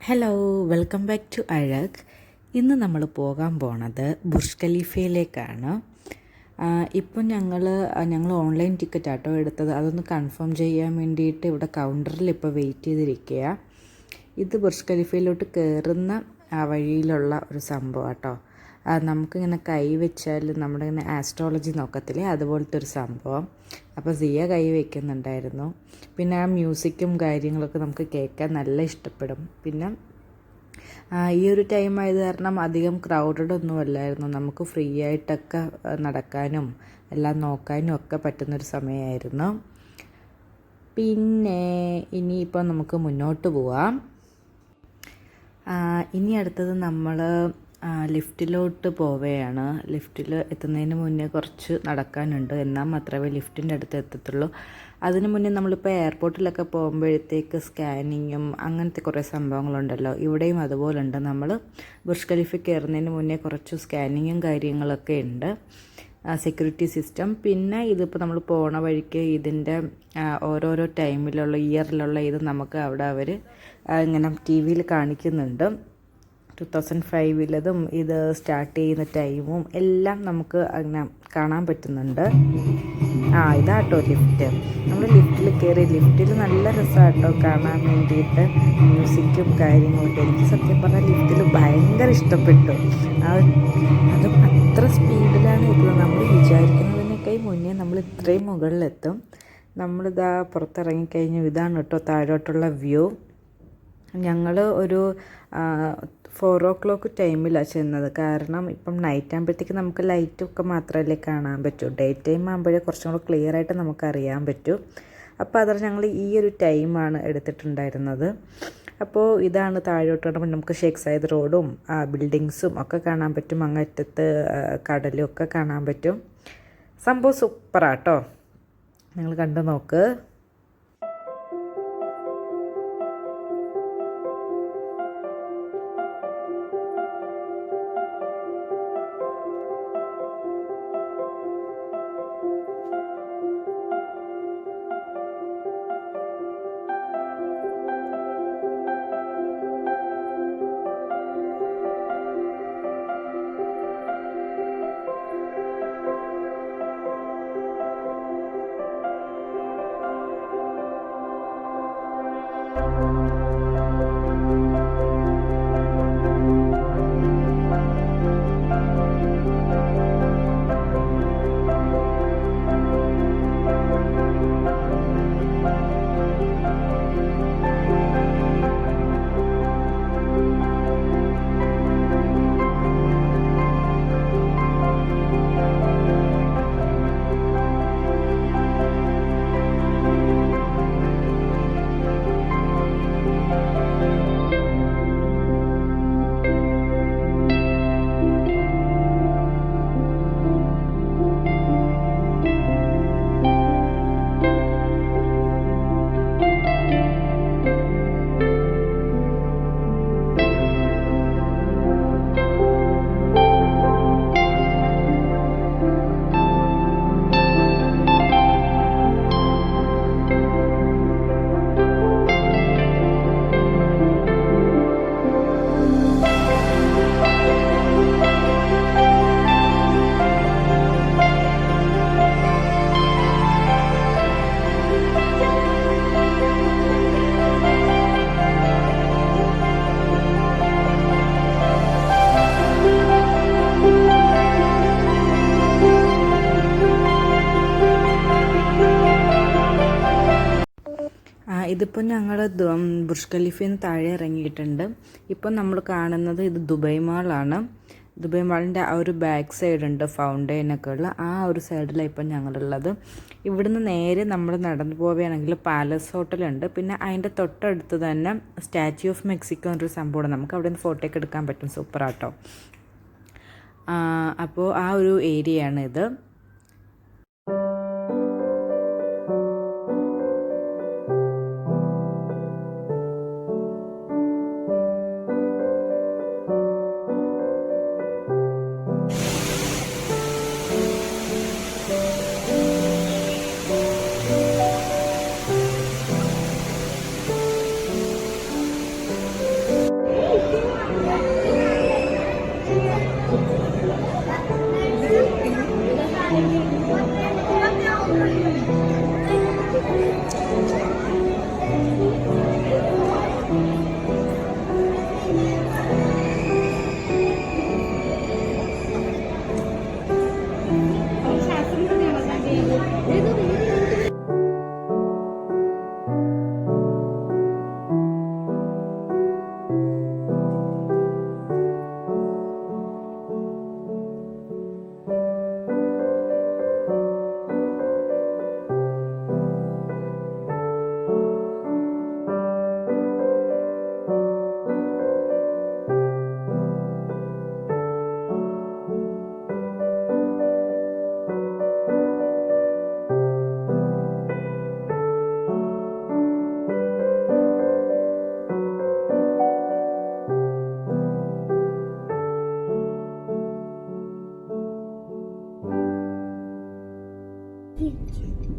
Hello, welcome back to അഴക്. ഇന്ന് നമ്മൾ പോകാൻ പോണത് ബുർജ് ഖലീഫയിലേക്കാണ്. ഇപ്പം ഞങ്ങൾ ഓൺലൈൻ ടിക്കറ്റ് ആട്ടോ എടുത്തത്. അതൊന്ന് കൺഫേം ചെയ്യാൻ വേണ്ടിയിട്ട് ഇവിടെ കൗണ്ടറിൽ ഇപ്പോൾ വെയിറ്റ് ചെയ്തിരിക്കുക. ഇത് ബുർജ് ഖലീഫയിലോട്ട് കയറുന്ന വഴിയിലുള്ള ഒരു സംഭവം കേട്ടോ. നമുക്കിങ്ങനെ കൈ വെച്ചാൽ നമ്മുടെ ഇങ്ങനെ ആസ്ട്രോളജി നോക്കത്തില്ലേ, അതുപോലത്തെ ഒരു സംഭവം. അപ്പോൾ സിയ കൈ വയ്ക്കുന്നുണ്ടായിരുന്നു. പിന്നെ ആ മ്യൂസിക്കും കാര്യങ്ങളൊക്കെ നമുക്ക് കേൾക്കാൻ നല്ല ഇഷ്ടപ്പെടും. പിന്നെ ഈ ഒരു ടൈം ആയത് കാരണം അധികം ക്രൗഡഡ് ഒന്നും അല്ലായിരുന്നു. നമുക്ക് ഫ്രീ ആയിട്ടൊക്കെ നടക്കാനും എല്ലാം നോക്കാനും ഒക്കെ പറ്റുന്നൊരു സമയമായിരുന്നു. പിന്നെ ഇനിയിപ്പോൾ നമുക്ക് മുന്നോട്ട് പോവാം. ഇനി അടുത്തത് നമ്മൾ ലിഫ്റ്റിലോട്ട് പോവുകയാണ്. ലിഫ്റ്റിൽ എത്തുന്നതിന് മുന്നേ കുറച്ച് നടക്കാനുണ്ട്, എന്നാൽ മാത്രമേ ലിഫ്റ്റിൻ്റെ അടുത്ത് എത്തത്തുള്ളൂ. അതിന് മുന്നേ നമ്മളിപ്പോൾ എയർപോർട്ടിലൊക്കെ പോകുമ്പോഴത്തേക്ക് സ്കാനിങ്ങും അങ്ങനത്തെ കുറേ സംഭവങ്ങളുണ്ടല്ലോ, ഇവിടെയും അതുപോലുണ്ട്. നമ്മൾ ബുർജ് ഖലീഫ കയറുന്നതിന് മുന്നേ കുറച്ച് സ്കാനിങ്ങും കാര്യങ്ങളൊക്കെ ഉണ്ട്, സെക്യൂരിറ്റി സിസ്റ്റം. പിന്നെ ഇതിപ്പോൾ നമ്മൾ പോണ വഴിക്ക് ഇതിൻ്റെ ഓരോരോ ടൈമിലുള്ള ഇയറിലുള്ള ഇത് നമുക്ക് അവിടെ അവർ ഇങ്ങനെ ടി വിയിൽ കാണിക്കുന്നുണ്ട്. 2005 ഇത് സ്റ്റാർട്ട് ചെയ്യുന്ന ടൈമും എല്ലാം നമുക്ക് അങ്ങനെ കാണാൻ പറ്റുന്നുണ്ട്. ഇതാട്ടോ ലിഫ്റ്റ്. നമ്മൾ ലിഫ്റ്റിൽ കയറി. ലിഫ്റ്റിൽ നല്ല രസമാട്ടോ കാണാൻ വേണ്ടിയിട്ട്, മ്യൂസിക്കും കാര്യങ്ങളൊക്കെ. എനിക്ക് സത്യം പറഞ്ഞാൽ ലിഫ്റ്റിൽ ഭയങ്കര ഇഷ്ടപ്പെട്ടു. അതും അത്ര സ്പീഡിലാണ് എത്തുന്നത്. നമ്മൾ വിചാരിക്കുന്നതിനേക്കാൾ മുന്നേ നമ്മൾ ഇത്രയും മുകളിലെത്തും. നമ്മളിതാ പുറത്തിറങ്ങിക്കഴിഞ്ഞു. ഇതാണ് കേട്ടോ താഴോട്ടുള്ള വ്യൂ. ഞങ്ങൾ ഒരു 4 o'clock ടൈമിലാണ് ചെന്നത്. കാരണം ഇപ്പം നൈറ്റ് ആകുമ്പോഴത്തേക്ക് നമുക്ക് ലൈറ്റൊക്കെ മാത്രമല്ലേ കാണാൻ പറ്റൂ. ഡേ ടൈം ആകുമ്പോഴേ കുറച്ചും കൂടെ ക്ലിയർ ആയിട്ട് നമുക്കറിയാൻ പറ്റും. അപ്പോൾ അതാണ് ഞങ്ങൾ ഈ ഒരു ടൈമാണ് എടുത്തിട്ടുണ്ടായിരുന്നത്. അപ്പോൾ ഇതാണ് താഴോട്ട് കാണുമ്പോൾ നമുക്ക് ഷേഖ് സയ്യിദ് റോഡും ബിൽഡിങ്സും ഒക്കെ കാണാൻ പറ്റും. അങ്ങറ്റത്ത് കടലും ഒക്കെ കാണാൻ പറ്റും. സംഭവം സൂപ്പറാട്ടോ, നിങ്ങൾ കണ്ടു നോക്ക്. ഇതിപ്പോൾ ഞങ്ങൾ ബുർജ് ഖലീഫയിൽ നിന്ന് താഴെ ഇറങ്ങിയിട്ടുണ്ട്. ഇപ്പം നമ്മൾ കാണുന്നത് ഇത് ദുബായ് മാളാണ്. ദുബായ് മാളിൻ്റെ ആ ഒരു ബാക്ക് സൈഡുണ്ട്, ഫൗണ്ടെയിനൊക്കെ ഉള്ള ആ ഒരു സൈഡിലാണ് ഇപ്പം ഞങ്ങളുള്ളത്. ഇവിടുന്ന് നേരെ നമ്മൾ നടന്നു പോവുകയാണെങ്കിൽ പാലസ് ഹോട്ടലുണ്ട്. പിന്നെ അതിൻ്റെ തൊട്ടടുത്ത് തന്നെ സ്റ്റാച്യു ഓഫ് മെക്സിക്കോ എന്നൊരു സംഭവമാണ്. നമുക്ക് അവിടെ നിന്ന് ഫോട്ടോയൊക്കെ എടുക്കാൻ പറ്റും. സൂപ്പറാട്ടോ. അപ്പോൾ ആ ഒരു ഏരിയയാണ് ഇത്. Mm.